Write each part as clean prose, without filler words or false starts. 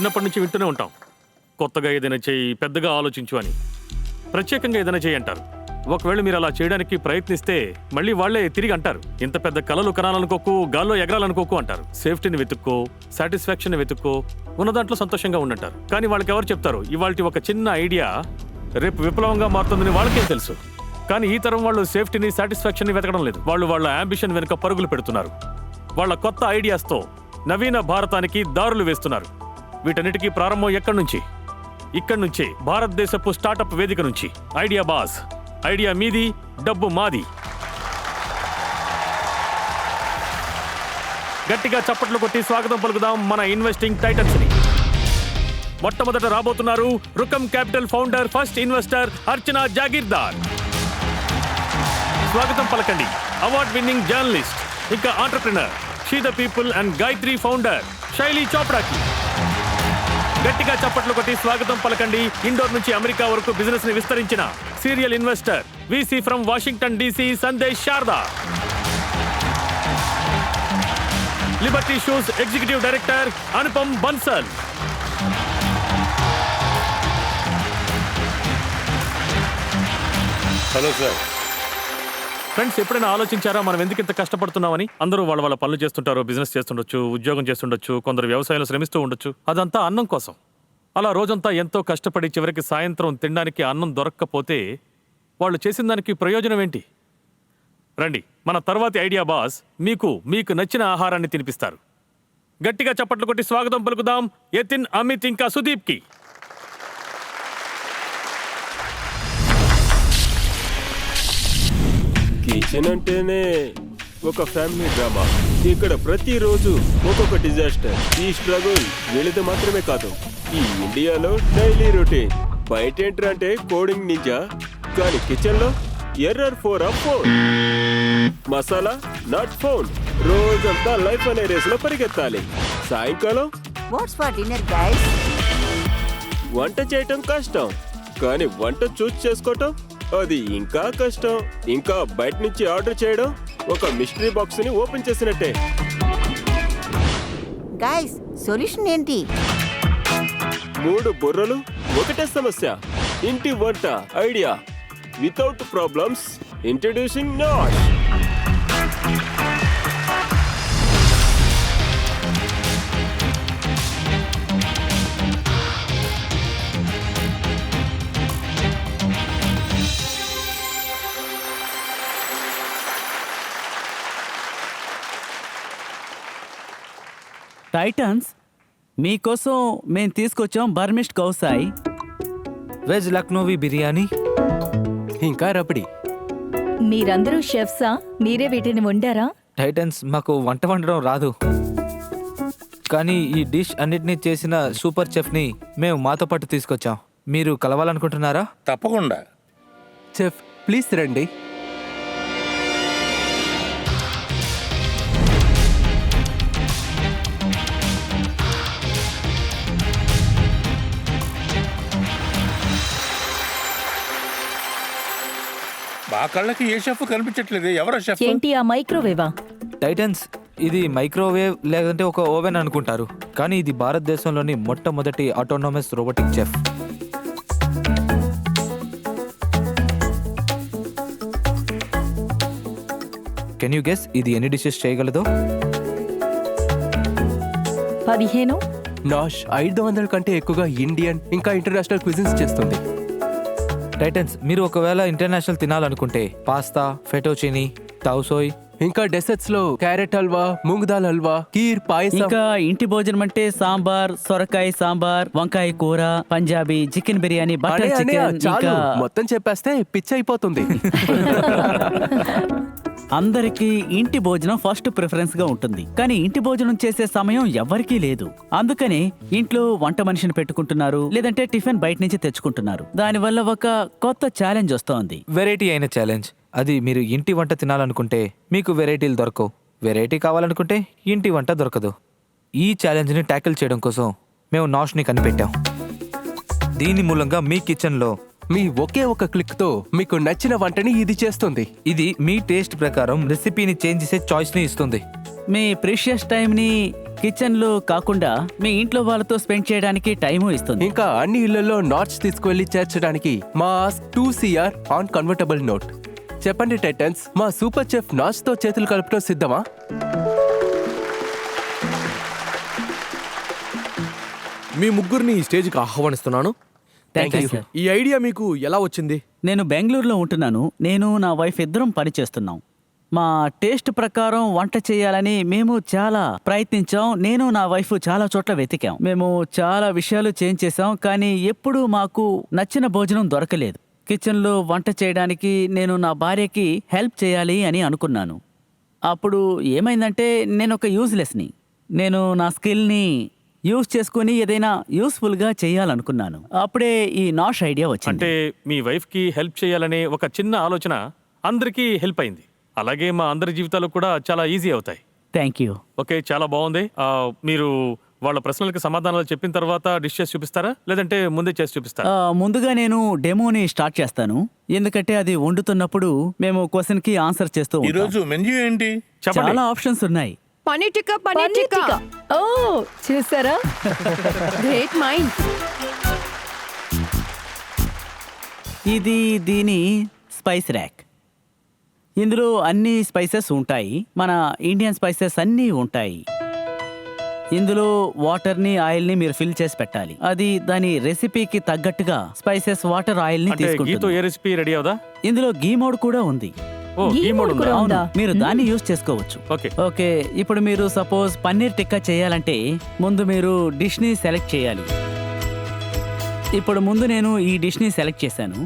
చిన్నప్పటి నుంచి వింటూనే ఉంటాం, కొత్తగా ఏదైనా చేయి, పెద్దగా ఆలోచించు అని. ప్రత్యేకంగా ఏదైనా చేయి అంటారు. ఒకవేళ మీరు అలా చేయడానికి ప్రయత్నిస్తే మళ్ళీ వాళ్లే తిరిగి అంటారు, ఇంత పెద్ద కలలు కనాలనుకోకు, గాల్లో ఎగరాలనుకోకు అంటారు. సేఫ్టీని వెతుక్కో, సాటిస్ఫాక్షన్ వెతుక్కో, ఉన్న దాంట్లో సంతోషంగా ఉండంటారు. కానీ వాళ్ళకి ఎవరు చెప్తారు, ఇవాళ ఒక చిన్న ఐడియా రేపు విప్లవంగా మారుతుందని వాళ్ళకేం తెలుసు? కానీ ఈ తరం వాళ్ళు సేఫ్టీని, సాటిస్ఫాక్షన్ని వెతకడం లేదు. వాళ్ళు వాళ్ళ అంబిషన్ వెనుక పరుగులు పెడుతున్నారు. వాళ్ళ కొత్త ఐడియాస్తో నవీన భారతానికి దారులు వేస్తున్నారు. వీటన్నిటికీ ప్రారంభం ఎక్కడి నుంచి? ఇక్కడి నుంచే, భారతదేశపు స్టార్టప్ వేదిక నుంచి. ఐడియా బాస్, ఐడియా మీది, డబ్బు మాది. గట్టిగా చప్పట్లు కొట్టి స్వాగతం పలుకుదాం మన ఇన్వెస్టింగ్ టైటన్స్ ని. మొట్టమొదట రాబోతున్నారు రుకమ్ క్యాపిటల్ ఫౌండర్, ఫస్ట్ ఇన్వెస్టర్ అర్చనా జాగీర్దార్. స్వాగతం పలకండి అవార్డ్ విన్నింగ్ జర్నలిస్ట్ ఇంకా entrepreneur, she the people and Gayatri founder శైలి చోప్రాకి. గట్టిగా చప్పట్లు కొట్టి స్వాగతం పలకండి ఇండోర్ నుంచి అమెరికా వరకు బిజినెస్ ని విస్తరించిన serial investor, VC from Washington DC Sandesh Sharada. Liberty shoes executive director Anupam Bansal. Hello sir. Friends, ఎప్పుడైనా ఆలోచించారా మనం ఎందుకు ఇంత కష్టపడుతున్నామని? అందరూ వాళ్ళ పనులు చేస్తుంటారు, బిజినెస్ చేస్తుండొచ్చు, ఉద్యోగం చేస్తుండొచ్చు, కొందరు వ్యవసాయంలో శ్రమిస్తూ ఉండొచ్చు. అదంతా అన్నం కోసం. అలా రోజంతా ఎంతో కష్టపడి చివరికి సాయంత్రం తినడానికి అన్నం దొరక్కపోతే వాళ్ళు చేసిన దానికి ప్రయోజనం ఏంటి? రండి, మన తర్వాతి ఐడియా బాస్ మీకు నచ్చిన ఆహారాన్ని తినిపిస్తారు. గట్టిగా చప్పట్లు కొట్టి స్వాగతం పలుకుదాం యతిన్, అమిత్ ఇంకా సుదీప్కి. కిచెన్ అంటేనే ఒక ఫ్యామిలీ డ్రామా. ఇక్కడ ప్రతిరోజు ఒక్కొక్క డిజాస్టర్. ఈ స్ట్రగుల్ వీళ్ళది మాత్రమే కాదు, ఈ ఇండియాలో డైలీ రొటీన్. బయట ఏంటర్ అంటే కోడింగ్ నింజా, కానీ కిచెన్ లో error four of phone. Masala not phone. రోజంతా లైఫ్ అనే రేస్ లో పరిగెత్తాలి. సాయంకాలం వాట్స్ ఫర్ డిన్నర్ గైస్? వంట చేయటం కష్టం, కానీ వంట చూస్ చేసుకోవటం అది ఇంకా కష్టం. ఇంకా బయట నుంచి ఆర్డర్ చేయడం ఒక మిస్టరీ బాక్స్ ని ఓపెన్ చేసినట్టే. గైస్, సొల్యూషన్ ఏంటి? 3 బుర్రలు ఒకటే సమస్య. ఇంటి వంట idea without problems. Introducing Nash. Titans, మీకోసం మేము తీసుకొచ్చాం బర్మిష్డ్ కౌసాయి, వెజ్ లక్నోవి బిర్యానీ, ఇంకా రబడి. మీరందరూ షెఫ్సా? మీరే వీటిని వండారా? టైటన్స్, మాకు వంట వండడం రాదు, కానీ ఈ డిష్ అన్నిటినీ చేసిన సూపర్ చెఫ్ని మేము మాతో పాటు తీసుకొచ్చాం. మీరు కలవాలనుకుంటున్నారా? తప్పకుండా. చెఫ్ ప్లీజ్ రండి. మా కళ్ళకి ఏ షెఫ్ కనిపించట్లేదు. ఎవరో షెఫ్? ఏంటి ఆ మైక్రోవేవా? టైటన్స్, ఇది మైక్రోవేవ్ లేదంటే ఒక ఓవెన్ అనుకుంటారు, కానీ ఇది భారతదేశంలోని మొట్టమొదటి autonomous robotic chef. Can you guess ఇది ఎన్ని డిషెస్ చేయగలదో? 15. నాష్ 500 కంటే ఎక్కువగా ఇండియన్ ఇంకా ఇంటర్నేషనల్ క్విజిన్స్ చేస్తుంది. టైటన్స్, మీరు ఒకవేళ ఇంటర్నేషనల్ తినాలనుకుంటే పాస్తా, ఫెటోచినీ, తౌసోయ్, ఇంకా డెసర్ట్స్ లో క్యారెట్ హల్వా, మూంగ్ దాల్ హల్వా, కీర్, పాయసం. ఇంకా ఇంటి భోజనం అంటే సాంబార్, సొరకాయ సాంబార్, వంకాయ కూర, Punjabi, chicken biryani, butter chicken. చాలు, ఇంకా మొత్తం చెప్పేస్తే పిచ్చి అయిపోతుంది. అందరికీ ఇంటి భోజనం ఫస్ట్ ప్రిఫరెన్స్ గా ఉంటుంది, కానీ ఇంటి భోజనం చేసే సమయం ఎవరికీ లేదు. అందుకని ఇంట్లో వంట మనిషిని పెట్టుకుంటున్నారు, లేదంటే టిఫిన్ బయట నుంచి తెచ్చుకుంటున్నారు. దానివల్ల ఒక కొత్త ఛాలెంజ్ వస్తోంది, వెరైటీ అయిన ఛాలెంజ్. అది మీరు ఇంటి వంట తినాలనుకుంటే మీకు వెరైటీలు దొరకవు, వెరైటీ కావాలనుకుంటే ఇంటి వంట దొరకదు. ఈ ఛాలెంజ్ని ట్యాకిల్ చేయడం కోసం మేము నాష్ని కనిపెట్టాం. దీని మూలంగా మీ కిచెన్లో మీ ఒకే ఒక క్లిక్ తో మీకు నచ్చిన వంటని ఇది చేస్తుంది. ఇది మీ టేస్ట్ ప్రకారం రెసిపీని చేంజ్ చేసే చాయిస్ని ఇస్తుంది. మీ ప్రీషియస్ టైంని కిచెన్లో కాకుండా మీ ఇంట్లో వాళ్ళతో స్పెండ్ చేయడానికి టైము ఇస్తుంది. ఇంకా అన్ని ఇళ్లలో నాట్స్ తీసుకువెళ్లి చేర్చడానికి మా 2CR ఆన్ కన్వర్టబుల్ నోట్. చెప్పండి టైటన్స్, మా సూపర్ చెఫ్ నాచ్ తో చేతులు కలపడం సిద్ధమా? మీ ముగ్గురిని ఈ స్టేజ్కి ఆహ్వానిస్తున్నాను. Thank you. ఈ ఐడియా మీకు ఎలా వచ్చింది? నేను బెంగళూరులో ఉంటున్నాను. నేను నా వైఫ్ ఇద్దరం పని చేస్తున్నాం. మా టేస్ట్ ప్రకారం వంట చేయాలని మేము చాలా ప్రయత్నించాం. నేను నా వైఫ్ చాలా చోట్ల వెతికాం. మేము చాలా విషయాలు చేంజ్ చేసాం, కానీ ఎప్పుడూ మాకు నచ్చిన భోజనం దొరకలేదు. కిచెన్లో వంట చేయడానికి నేను నా భార్యకి హెల్ప్ చేయాలి అని అనుకున్నాను. అప్పుడు ఏమైందంటే నేను ఒక యూజ్లెస్ని. నేను నా స్కిల్ని యూజ్ చేసుకుని ఏదైనా యూస్ఫుల్గా చేయాలనుకున్నాను. అప్పుడే ఈ నాష్ ఐడియా వచ్చింది. అంటే మీ వైఫ్కి హెల్ప్ చేయాలనే ఒక చిన్న ఆలోచన అందరికీ హెల్ప్ అయింది. అలాగే మా అందరి జీవితాలు కూడా చాలా ఈజీ అవుతాయి. Thank you. ఓకే, చాలా బాగుంది. మీరు వాళ్ళ ప్రశ్నలకు సమాధానాలు చెప్పిన తర్వాత డిష్ చేసి చూపిస్తారా, లేదంటే ముందే చేసి చూపిస్తారా? ముందుగా నేను డెమోని స్టార్ట్ చేస్తాను, ఎందుకంటే అది వండుతున్నప్పుడు మేము క్వశ్చన్ కి ఆన్సర్ చేస్తూ ఉంటాం. ఈరోజు మెన్యూ ఏంటి? చెప్పండి. చాలా ఆప్షన్స్ ఉన్నాయి. పనీర్ టిక్కా, పనీర్ టిక్కా. ఓ చూసారా? Great mind. ఇది దీని స్పైస్ ర్యాక్. ఇందులో అన్ని స్పైసెస్ ఉంటాయి. మన ఇండియన్ స్పైసెస్ అన్నీ ఉంటాయి. ఇందులో వాటర్ని ఆయిల్ని మీరు ఫిల్ చేసి పెట్టాలి. అది దాని రెసిపీకి తగ్గట్టుగా స్పైసెస్ వాటర్ ఆయిల్ని అంటే గీతో తీసుకుంటుంది. ఏ రెసిపీ రెడీ అవుదా? ఇందులో గీ మోడ్ కూడా ఉంది. ఓ, గీ ఈ మోడ్ మోడ్ ఉందా? కూడా అవును, ఉందా? మీరు దాన్ని యూజ్ చేసుకోవచ్చు. ఓకే. ఓకే, ఇప్పుడు మీరు సపోజ్ పన్నీర్ టిక్కా చేయాలంటే ముందు మీరు డిష్ని సెలెక్ట్ చేయాలి. ఇప్పుడు ముందు నేను ఈ డిష్ని సెలెక్ట్ చేశాను.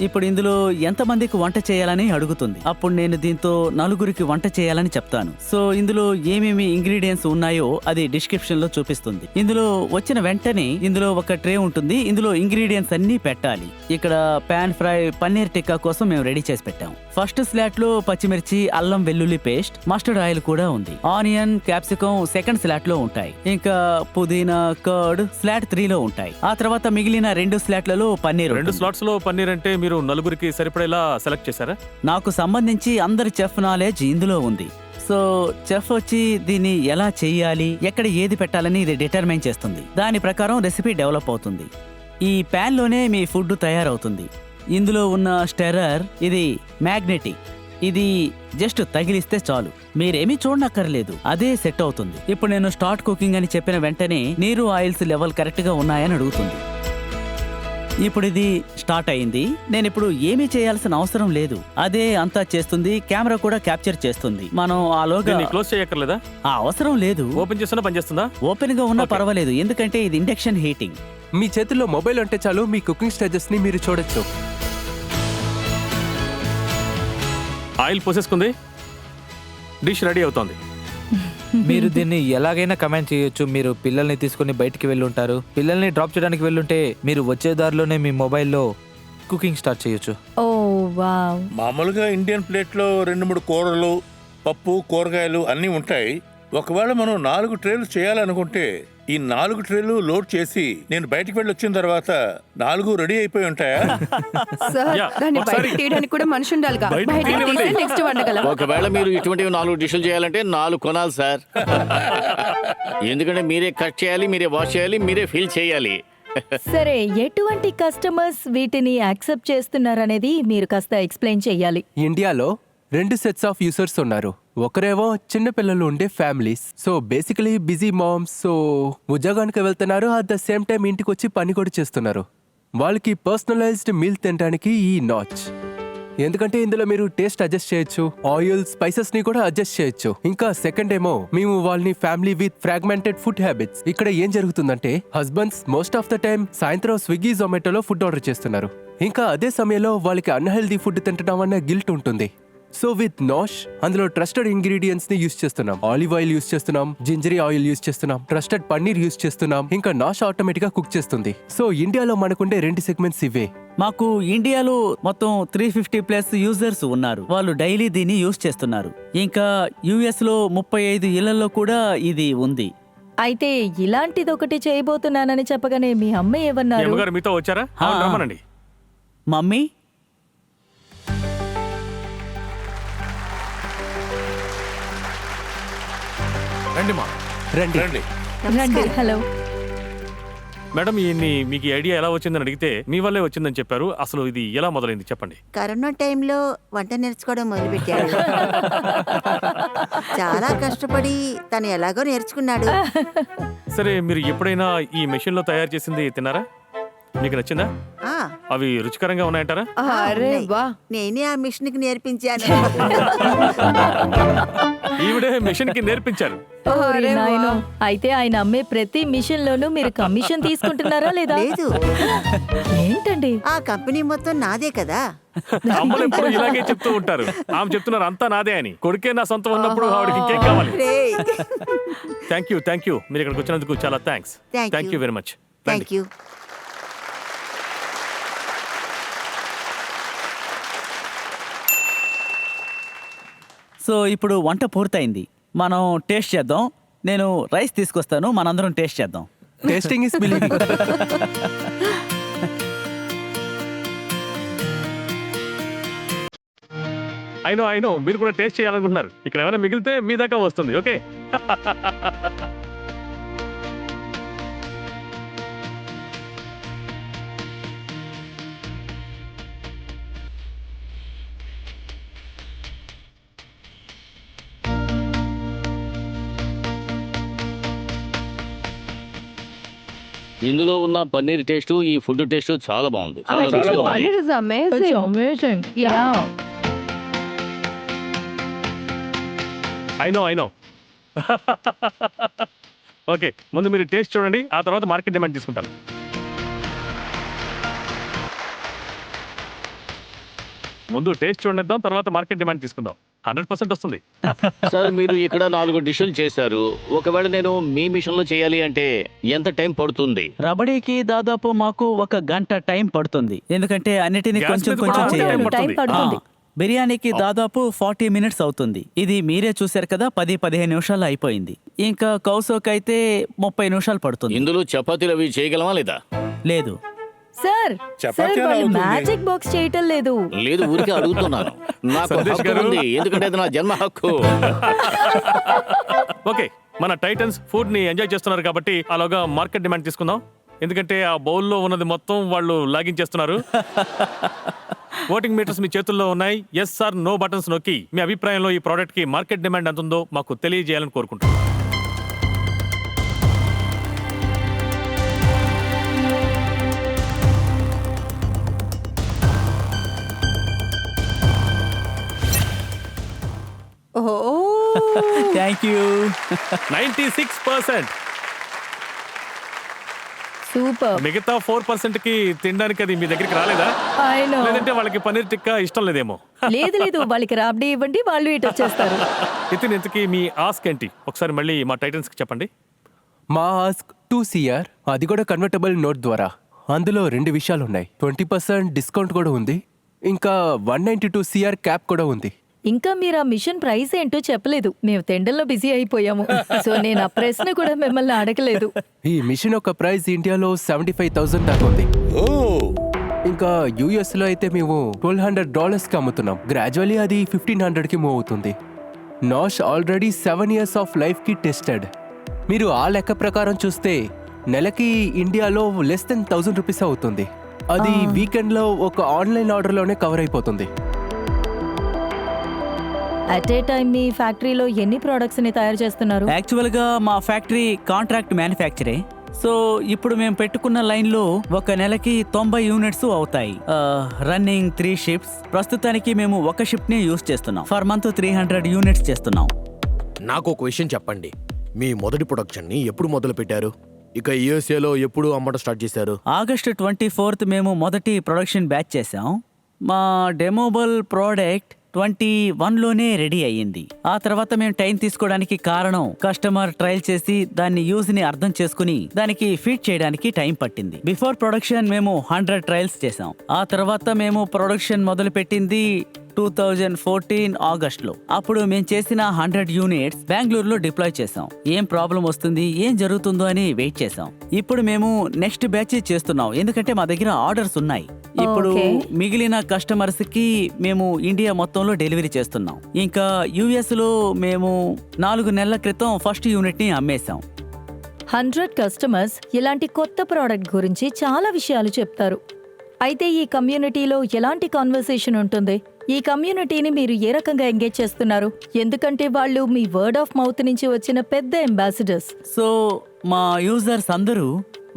ఇప్పుడు ఇందులో ఎంతమందికి వంట చేయాలని అడుగుతుంది. అప్పుడు నేను దీంతో 4గురికి వంట చేయాలని చెప్తాను. సో ఇందులో ఏమేమి ఇంగ్రీడియంట్స్ ఉన్నాయో అది డిస్క్రిప్షన్ లో చూపిస్తుంది. ఇందులో వచ్చిన వెంటనే ఇందులో ఒక ట్రే ఉంటుంది. ఇందులో ఇంగ్రీడియంట్స్ అన్ని పెట్టాలి. ఇక్కడ పాన్ ఫ్రై పన్నీర్ టిక్కా కోసం మేము రెడీ చేసి పెట్టాం. ఫస్ట్ స్లాట్ లో పచ్చిమిర్చి, అల్లం వెల్లుల్లి పేస్ట్, మస్టర్డ్ ఆయిల్ కూడా ఉంది. ఆనియన్, క్యాప్సికం సెకండ్ స్లాట్ లో ఉంటాయి. ఇంకా పుదీనా, కర్డ్ స్లాట్ 3 లో ఉంటాయి. ఆ తర్వాత మిగిలిన 2 స్లాట్లలో పన్నీర్ 2 ఉంటుంది. స్లాట్స్ లో పన్నీర్ అంటే మీరు 4గురికి సరిపడేలా సెలెక్ట్ చేశారా? నాకు సంబంధించి అందరి చెఫ్ నాలెడ్జ్ ఇందులో ఉంది. సో చెఫ్ వచ్చి దీన్ని ఎలా చేయాలి, ఎక్కడ ఏది పెట్టాలని ఇది డిటర్మైన్ చేస్తుంది. దాని ప్రకారం రెసిపీ డెవలప్ అవుతుంది. ఈ ప్యాన్ లోనే మీ ఫుడ్ తయారవుతుంది. ఇందులో ఉన్న స్టెరర్ ఇది మ్యాగ్నెటిక్. ఇది జస్ట్ తగిలిస్తే చాలు, మీరేమీ చూడనక్కర్లేదు, అదే సెట్ అవుతుంది. ఇప్పుడు నేను స్టార్ట్ కుకింగ్ అని చెప్పిన వెంటనే నీరు, ఆయిల్స్ లెవెల్ కరెక్ట్ గా ఉన్నాయని అడుగుతుంది. ఇప్పుడు ఇది స్టార్ట్ అయింది. నేను ఇప్పుడు ఏమీ చేయాల్సిన అవసరం లేదు, అదే అంతా చేస్తుంది. కెమెరా కూడా క్యాప్చర్ చేస్తుంది. మనం ఆలోగా దీన్ని క్లోజ్ చేయక్కర్లేదా? ఆ అవసరం లేదు. ఓపెన్ చేస్తున్నా పనిచేస్తుందా? ఓపెన్ గా ఉన్నా పర్వాలేదు, ఎందుకంటే ఇది ఇండక్షన్ హీటింగ్. మీ చేతుల్లో మొబైల్ ఉంటే చాలు, మీ కుకింగ్ స్టేజెస్ ని మీరు చూడొచ్చు. ఆయిల్ పోసేసుకుంది, డిష్ రెడీ అవుతోంది. మీరు దీన్ని ఎలాగైనా కమెంట్ చేయొచ్చు. మీరు పిల్లల్ని తీసుకుని బయటికి వెళ్ళుంటారు. పిల్లల్ని డ్రాప్ చేయడానికి వెళ్ళుంటే మీరు వచ్చే దారిలోనే మీ మొబైల్లో కుకింగ్ స్టార్ట్ చేయొచ్చు. ఓ వావ్. మామూలుగా ఇండియన్ ప్లేట్లో 2-3 కూరలు, పప్పు, కూరగాయలు అన్నీ ఉంటాయి. ఒకవేళ మనం 4 ట్రేలు చేయాలనుకుంటే ఈ 4 ట్రేలు లోడ్ చేసి నేను బయటికి వెళ్ళి వచ్చిన తర్వాత 4 రెడీ అయిపోయి ఉంటాయా? సార్, యా, దాన్ని ఒకసారి బయట తీయడానికి కూడా మనిషి ఉండాలిగా. బయట బయట తీయనివ్వండి. తీసి నెక్స్ట్ వండగలం. ఒకవేళ మీరు ఇటువంటివి 4 డిషులు చేయాలంటే 4 కొనాలి సార్. ఎందుకంటే మీరే కట్ చేయాలి, మీరే వాష్ చేయాలి, మీరే ఫిల్ చేయాలి. సరే, ఎటువంటి కస్టమర్స్ వీటిని యాక్సెప్ట్ చేస్తున్నారనేది మీరు కాస్త ఎక్స్ప్లెయిన్ చెయ్యాలి. ఇండియాలో 2 సెట్స్ ఆఫ్ యూజర్స్ ఉన్నారు. ఒకరేమో చిన్న పిల్లలు ఉండే families, so basically busy moms. So ఉద్యోగానికి వెళ్తున్నారు, అట్ ద సేమ్ టైం ఇంటికి వచ్చి పని కూడా చేస్తున్నారు. వాళ్ళకి పర్సనలైజ్డ్ మీల్ తినడానికి ఈ నాచ్. ఎందుకంటే ఇందులో మీరు టేస్ట్ అడ్జస్ట్ చేయొచ్చు, ఆయిల్, స్పైసెస్ ని కూడా అడ్జస్ట్ చేయొచ్చు. ఇంకా సెకండ్ ఏమో మేము వాళ్ళని family with fragmented food habits. ఇక్కడ ఏం జరుగుతుందంటే husbands most of the time సాయంత్రం స్విగ్గీ, జొమాటోలో ఫుడ్ ఆర్డర్ చేస్తున్నారు. ఇంకా అదే సమయంలో వాళ్ళకి అన్హెల్దీ ఫుడ్ తింటడం అన్న గిల్ట్ ఉంటుంది. సో విత్ నాష్ అందులో ట్రస్టెడ్ ఇంగ్రీడియంట్స్ ని యూస్ చేస్తున్నాం. ఆలివ్ ఆయిల్ యూస్ చేస్తున్నాం, జింజరీ ఆయిల్ యూస్ చేస్తున్నాం, ట్రస్టెడ్ పన్నీర్ యూస్ చేస్తున్నాం. ఇంకా నాష్ ఆటోమేటిక్ గా కుక్ చేస్తుంది. సో ఇండియాలో మనకుండే 2 సెగ్మెంట్స్ ఇవే. మాకు ఇండియాలో మొత్తం 350+ యూజర్స్ ఉన్నారు. వాళ్ళు డైలీ దీన్ని యూజ్ చేస్తున్నారు. ఇంకా యుఎస్ లో 35 ఇళ్లలో కూడా ఇది ఉంది. అయితే ఇలాంటిది ఒకటి చేయబోతున్నానని చెప్పగానే మీ అమ్మ మీ ఏమన్నారు? అమ్మగారు మీతో వచ్చారా? అవును, రమ్మనండి. మమ్మీ, రండి మా. రండి రండి. రండి. హలో. మేడం మీకు ఈ ఐడియా ఎలా వచ్చిందని అడిగితే మీ వల్లే వచ్చిందని చెప్పారు. అసలు ఇది ఎలా మొదలైంది చెప్పండి. కరోనా టైంలో వంట నేర్చుకోవడం మొదలుపెట్టాడు. చాలా కష్టపడి తను ఎలాగో నేర్చుకున్నాడు. సరే, మీరు ఎప్పుడైనా ఈ మెషిన్ లో తయారు చేసింది తిన్నారా? మీకు నచ్చిందా? ఆ, అవి రుచికరంగా ఉన్నాయంటారా? అరే ఉన్నాయి. వా నేనే ఆ మిషన్ కి నేర్పించాను. ఈవిడే మెషిన్ కి నేర్పించారు. ఓరి నాయనో. అయితే ఆయన అమ్మే ప్రతి మిషన్ లోనూ మీరు కమిషన్ తీసుకుంటున్నారా లేదా? లేదు, ఏంటండి? ఆ కంపెనీ మొత్తం నాదే కదా. అమ్మలు ఎప్పుడు ఇలాగే చెప్తూ ఉంటారు. ఆమె చెప్తున్నారు అంతా నాదే అని. కొడుకే నా సొంతం ఉన్నప్పుడు ఆవిడకి ఇంకేం కావాలి? రేయ్. థ్యాంక్ యూ మీరు ఇక్కడికి వచ్చినందుకు చాలా thanks. Thank thank you. You very much. Thank you. So ఇప్పుడు వంట పూర్తయింది. మనం టేస్ట్ చేద్దాం. నేను రైస్ తీసుకొస్తాను, మనందరం టేస్ట్ చేద్దాం. Tasting is believing. అయినో మీరు కూడా టేస్ట్ చేయాలనుకుంటున్నారు. ఇక్కడ ఏమైనా మిగిలితే మీ దాకా వస్తుంది. ఓకే. ఇందులో ఉన్న పన్నీర్ టేస్ట్, ఈ ఫుడ్ టేస్ట్ చాలా బాగుంది. చాలా రుచిగా ఉంది. It is amazing. అయినో ఓకే, ముందు మీరు టేస్ట్ చూడండి, ఆ తర్వాత మార్కెట్ డిమాండ్ తీసుకుంటాను. ముందు టేస్ట్ చూడనిద్దాం, తర్వాత మార్కెట్ డిమాండ్ తీసుకుందాం. 100% వస్తుంది. సార్, మీరు ఇక్కడ 4 డిషులు చేశారు. ఒకవేళ నేను మీ మిషన్ లో చేయాలి అంటే ఎంత టైం పడుతుంది? రబడీకి దాదాపు మాకు 1 గంట టైం పడుతుంది, ఎందుకంటే అన్నిటిని గ్యాస్ కొంచెం మీద కొంచెం కూడా చేయాలి. టైం పడుతుంది. బిర్యానీకి దాదాపు 40 మినిట్స్ అవుతుంది. ఇది మీరే చూశారు కదా, 10-15 నిమిషాల్లో అయిపోయింది. ఇంకా కౌసోకి అయితే 30 నిమిషాలు పడుతుంది. ఇందులో చపాతీలు అవి చేయగలమా లేదా? లేదు. సార్, చపాతీ ఎలా వాళ్ళు అవుతుంది? మ్యాజిక్ బాక్స్ చేయటం లేదు. లేదు, ఊరికే అడుగుతున్నాను. నాకు సందేశ్ హక్కు గారు. ఉంది, ఎందుకంటే అది నా జన్మ హక్కు. ఓకే, మన టైటన్స్ ఫుడ్ ని ఎంజాయ్ చేస్తున్నారు కాబట్టి అలాగా మార్కెట్ డిమాండ్ తీసుకుందాం. ఎందుకంటే ఆ బౌల్లో ఉన్నది మొత్తం వాళ్ళు లాగించేస్తున్నారు. ఓటింగ్ మీటర్స్ మీ చేతుల్లో ఉన్నాయి. ఎస్ సార్ నో బటన్స్ నొక్కి మీ అభిప్రాయంలో ఈ ప్రోడక్ట్ కి మార్కెట్ డిమాండ్ ఎంత ఉందో మాకు తెలియజేయాలని కోరుకుంటున్నాను. Thank you. 96%. సూపర్. మిగతా 4% కి తినడానికి అది మీ దగ్గరికి రాలేదా? అయినో. లేదంటే వాళ్ళకి పన్నీర్ టిక్కా ఇష్టం లేదేమో. లేదు, వాళ్ళకి రాబ్డీ ఇవ్వండి, వాళ్ళు ఇటు వచ్చేస్తారు. ఇంతకీ మీ ఆస్క్ ఏంటి? ఒకసారి మళ్ళీ మా టైటన్స్ కి చెప్పండి. మా ఆస్క్ 2 CR, అది కూడా కన్వర్టబుల్ నోట్ ద్వారా. అందులో 2 విషయాలు ఉన్నాయి. 20% డిస్కౌంట్ కూడా ఉంది, ఇంకా 192 CR క్యాప్ కూడా ఉంది. ఇంకా మీరు ఆ మిషన్ ప్రైస్ ఏంటో చెప్పలేదు. మేము తెండల్లో బిజీ అయిపోయాము. సో నేను ఆ ప్రశ్న కూడా మిమ్మల్ని అడగలేదు. ఈ మిషన్ ఒక ప్రైస్ ఇండియాలో 75,000 దాకా ఉంది. ఓ ఇంకా US లో అయితే మేము $1,200 కి అమ్ముతున్నాం. గ్రాడ్యువల్లీ అది 1,500 కి మూవ్ అవుతుంది. Nash already 7 years of life కి టెస్టెడ్. మీరు ఆ లెక్క ప్రకారం చూస్తే నెలకి ఇండియాలో లెస్ దెన్ 1,000 రూపీస్ అవుతుంది. అది వీకెండ్ లో ఒక ఆన్లైన్ ఆర్డర్ లోనే కవర్ అయిపోతుంది. అట్ ఏ టైం మీ ఫ్యాక్టరీలో ఎన్ని ప్రొడక్ట్స్ ని తయారు చేస్తున్నారు? యాక్చువల్ గా మా ఫ్యాక్టరీ కాంట్రాక్ట్ మ్యానుఫ్యాక్చరే. సో ఇప్పుడు మేము పెట్టుకున్న లైన్ లో ఒక నెలకి 90 యూనిట్స్ అవుతాయి. Running 3 shifts. ప్రస్తుతానికి మేము ఒక షిఫ్ట్ ని యూస్ చేస్తున్నాం. ఫర్ మంత్ 300 యూనిట్స్ చేస్తున్నాం. నాకు ఒక విషయం చెప్పండి. మీ మొదటి ప్రొడక్షన్ ని ఎప్పుడు మొదలు పెట్టారు? ఇక యూఎస్ఏలో ఎప్పుడు అమ్మడం స్టార్ట్ చేశారు? ఆగస్టు 24th మేము మొదటి ప్రొడక్షన్ బ్యాచ్ చేసాం. మా డెమోబుల్ ప్రోడక్ట్ 21లోనే రెడీ అయ్యింది. ఆ తర్వాత మేము టైం తీసుకోవడానికి కారణం కస్టమర్ ట్రయల్ చేసి దాన్ని యూజ్ ని అర్థం చేసుకుని దానికి ఫిట్ చేయడానికి టైం పట్టింది. బిఫోర్ ప్రొడక్షన్ మేము 100 ట్రయల్స్ చేసాం. ఆ తర్వాత మేము ప్రొడక్షన్ మొదలు పెట్టింది 2014 ఆగస్ట్లో. అప్పుడు మేము చేసిన 100 యూనిట్స్ బెంగళూరులో డిప్లాయ్ చేసాం. ఏం ప్రాబ్లం వస్తుంది, ఏం జరుగుతుందో అని వెయిట్ చేసాం. ఇప్పుడు మేము నెక్స్ట్ బ్యాచ్ చేస్తున్నాం, ఎందుకంటే మా దగ్గర ఆర్డర్స్ ఉన్నాయి. ఇప్పుడు Okay. మిగిలిన కస్టమర్స్ కి మేము ఇండియా మొత్తంలో డెలివరీ చేస్తున్నాం. ఇంకా యుఎస్ లో మేము 4 నెలల క్రితం ఫస్ట్ యూనిట్ ని అమ్మేశాం. 100 కస్టమర్స్ ఇలాంటి కొత్త ప్రోడక్ట్ గురించి చాలా విషయాలు చెప్తారు. అయితే ఈ కమ్యూనిటీలో ఎలాంటి కాన్వర్సేషన్ ఉంటుంది? ఈ కమ్యూనిటీని మీరు ఏ రకంగా ఎంగేజ్ చేస్తున్నారు? ఎందుకంటే వాళ్ళు మీ వర్డ్ ఆఫ్ మౌత్ నుంచి వచ్చిన పెద్ద అంబాసిడర్స్. సో మా యూజర్స్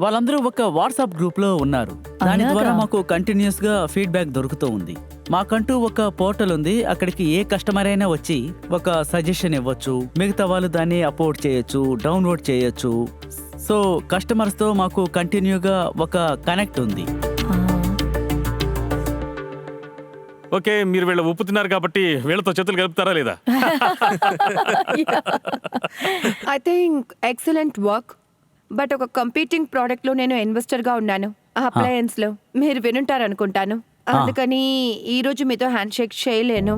వాళ్ళందరూ ఒక వాట్సాప్ గ్రూప్ లో ఉన్నారు. దాని అలాగా? ద్వారా మాకు కంటిన్యూస్ గా ఫీడ్బ్యాక్ దొరుకుతూ ఉంది. మాకంటూ ఒక పోర్టల్ ఉంది. అక్కడికి ఏ కస్టమర్ అయినా వచ్చి ఒక సజెషన్ ఇవ్వచ్చు. మిగతా వాళ్ళు దాన్ని అప్లోడ్ చేయొచ్చు, డౌన్లోడ్ చేయొచ్చు. సో కస్టమర్స్ తో మాకు కంటిన్యూగా ఒక కనెక్ట్ ఉంది. ఓకే, మీరు వీళ్ళ ఉప్పు తిన్నారు కాబట్టి వీళ్ళతో చేతులు కలుపుతారా లేదా? I think excellent work. But ఒక కంపీటింగ్ ప్రోడక్ట్ లో నేను ఇన్వెస్టర్ గా ఉన్నాను, అప్లయన్స్ లో. మీరు వినుంటారనుకుంటాను. అందుకని ఈ రోజు మీతో హ్యాండ్ షేక్ చేయలేను.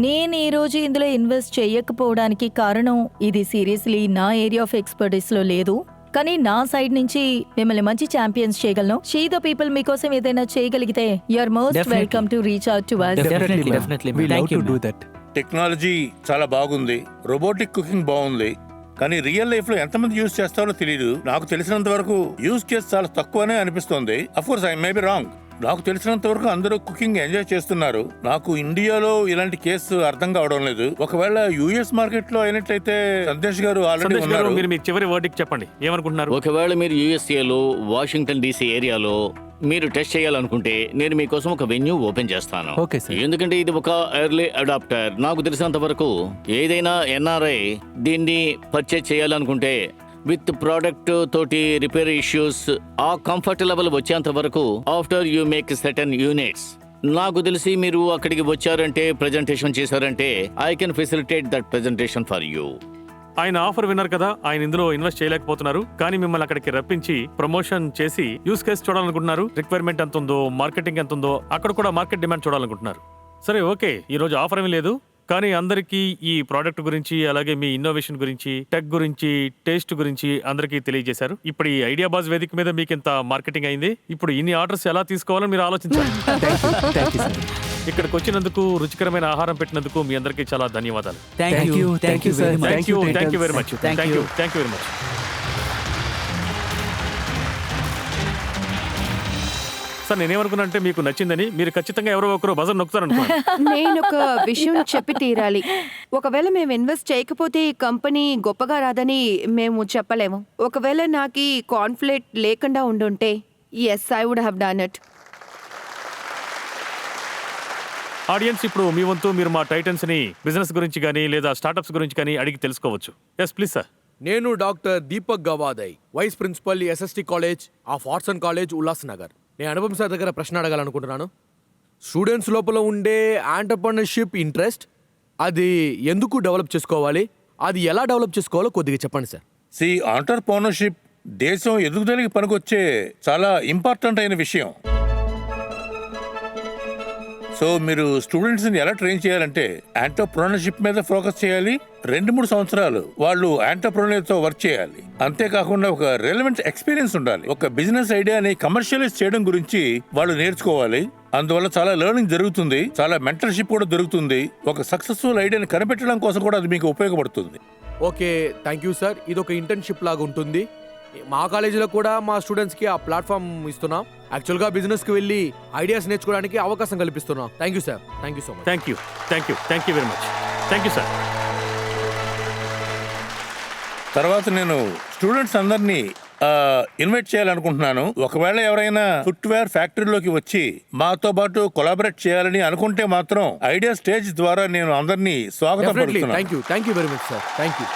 నేను ఈ రోజు ఇందులో ఇన్వెస్ట్ చేయకపోవడానికి కారణం ఇది సీరియస్లీ నా ఏరియా ఆఫ్ ఎక్స్పర్టీస్ లో లేదు. కానీ నా సైడ్ నుంచి మిమ్మల్ని మంచి ఛాంపియన్స్ చేయగలను. షీ ద పీపుల్ మీకోసం ఏదైనా చేయగలిగితే you are most Definitely. Welcome to reach out to us. Definitely, We love Thank you, to do ma'am. that. Technology చాలా బాగుంది, రోబోటిక్ కుకింగ్ బాగుంది, కానీ రియల్ లైఫ్ లో ఎంతమంది యూజ్ చేస్తారో తెలియదు. నాకు తెలిసినంత వరకు యూజ్ కేసు చాలా తక్కువనే అనిపిస్తుంది. Of course I may be wrong. నాకు తెలిసినంత వరకు అందరూ కుకింగ్ ఎంజాయ్ చేస్తున్నారు. నాకు ఇండియాలో ఇలాంటి కేసు అర్థం కావడం లేదు. ఒకవేళ యుఎస్ మార్కెట్ లో అయినట్లయితే సందేశ్ గారు ఆల్రెడీ సందేశ్ గారు, ఉన్నారు. మీరు మీ చివరి వర్డిక్ చెప్పండి, ఏమనుకుంటున్నారు? ఒకవేళ మీరు యూఎస్ఏలో వాషింగ్టన్ డీసీ ఏరియాలో మీరు టెస్ట్ చేయాలనుకుంటే నేను మీకోసం ఒక వెన్యూ ఓపెన్ చేస్తాను. Okay, sir. ఎందుకంటే ఇది ఒక ఎర్లీ అడాప్టర్. నాకు తెలిసినంత వరకు ఏదైనా ఎన్ఆర్ఐ దీన్ని పర్చేజ్ చేయాలనుకుంటే విత్ ప్రోడక్ట్ తోటి రిపేర్ ఇష్యూస్ ఆ కంఫర్ట్ లెవెల్ వచ్చేంత వరకు after you make certain units, నాకు తెలిసి మీరు అక్కడికి వచ్చారంటే ప్రెజెంటేషన్ చేశారంటే I can facilitate that presentation for you. ఆయన ఆఫర్ విన్నారు కదా, ఆయన ఇందులో ఇన్వెస్ట్ చేయలేకపోతున్నారు. కానీ మిమ్మల్ని అక్కడికి రప్పించి ప్రమోషన్ చేసి యూస్ కేసు చూడాలనుకుంటున్నారు. రిక్వైర్మెంట్ ఎంత ఉందో, మార్కెటింగ్ ఎంత ఉందో, అక్కడ కూడా మార్కెట్ డిమాండ్ చూడాలనుకుంటున్నారు. సరే, ఓకే, ఈ రోజు ఆఫర్ ఏమీ లేదు. కానీ అందరికీ ఈ ప్రోడక్ట్ గురించి, అలాగే మీ ఇన్నోవేషన్ గురించి, టెక్ గురించి, టేస్ట్ గురించి అందరికీ తెలియజేశారు. ఇప్పుడు ఈ ఐడియా బాజ్ వేదిక మీద మీకు ఇంత మార్కెటింగ్ అయింది. ఇప్పుడు ఇన్ని ఆర్డర్స్ ఎలా తీసుకోవాలో మీరు ఆలోచించాలి. Thank you, sir. ఇక్కడికి వచ్చినందుకు, రుచికరమైన ఆహారం పెట్టినందుకు మీ అందరికీ చాలా ధన్యవాదాలు. Thank you very much. Thank you very much. Thank you. Thank you very much. Sir, నేనేమనుకున్నా అంటే మీకు నచ్చిందని, మీరు ఖచ్చితంగా ఎవరో ఒకరు బజర్ నొక్కుతారనుకున్నాను. నేను ఒక విషయం చెప్పి తీరాలి. ఒకవేళ మేము ఇన్వెస్ట్ చేయకపోతే ఈ కంపెనీ గొప్పగా రాదని మేము చెప్పలేము. ఒకవేళ నాకు ఈ కాన్ఫ్లిక్ట్ లేకుండా ఉండుంటే yes I would have done it. Audience, ఇప్పుడు మీ వంతు మీరు మా టైటన్స్ ని బిజినెస్ గురించి కానీ లేదా స్టార్టప్స్ గురించి కానీ అడిగి తెలుసుకోవచ్చు. Yes please sir. నేను doctor Deepak Gawade, vice principal SST college of arts and college Ulhasnagar. నేను అనుపమ్ సార్ దగ్గర ప్రశ్న అడగాలనుకుంటున్నాను. స్టూడెంట్స్ లోపల ఉండే ఆంటర్‌ప్రెన్యూర్‌షిప్ ఇంట్రెస్ట్ అది ఎందుకు డెవలప్ చేసుకోవాలి, అది ఎలా డెవలప్ చేసుకోవాలో కొద్దిగా చెప్పండి సార్. ఆంటర్‌ప్రెన్యూర్‌షిప్ దేశం ఎదుగుదలకి పనికొచ్చే చాలా ఇంపార్టెంట్ అయిన విషయం. సో మీరు స్టూడెంట్స్ని ఎలా ట్రైన్ చేయాలంటే ఆంటర్‌ప్రెన్యూర్‌షిప్ మీద ఫోకస్ చేయాలి. 2-3 సంవత్సరాలు వాళ్ళు ఆంటర్‌ప్రెన్యూర్‌తో వర్క్ చేయాలి. అంతేకాకుండా ఒక రెలవెంట్ ఎక్స్పీరియన్స్ ఉండాలి. ఒక బిజినెస్ ఐడియాని కమర్షియలైజ్ చేయడం గురించి వాళ్ళు నేర్చుకోవాలి. అందువల్ల చాలా లెర్నింగ్ జరుగుతుంది, చాలా మెంటర్షిప్ కూడా దొరుకుతుంది. ఒక సక్సెస్ఫుల్ ఐడియాని కనిపెట్టడం కోసం కూడా అది మీకు ఉపయోగపడుతుంది. Okay, thank you sir. ఇది ఒక ఇంటర్న్షిప్ లాగా ఉంటుంది. మా కాలేజీలో కూడా మా స్టూడెంట్స్కి ఆ ప్లాట్ఫామ్ ఇస్తున్నాం. యాక్చువల్గా బిజినెస్కి వెళ్ళి ఐడియాస్ నేర్చుకోవడానికి అవకాశం కల్పిస్తున్నాం. Thank you sir. Thank you so much. Thank you very much. Thank you sir. తర్వాత నేను స్టూడెంట్స్ అందరినీ ఇన్వైట్ చేయాలనుకుంటున్నాను. ఒకవేళ ఎవరైనా ఫుట్వేర్ ఫ్యాక్టరీలోకి వచ్చి మాతో పాటు కొలాబరేట్ చేయాలని అనుకుంటే మాత్రం ఐడియా స్టేజ్ ద్వారా నేను అందరినీ స్వాగతం పలుకుతున్నాను. Thank you very much sir. Thank you.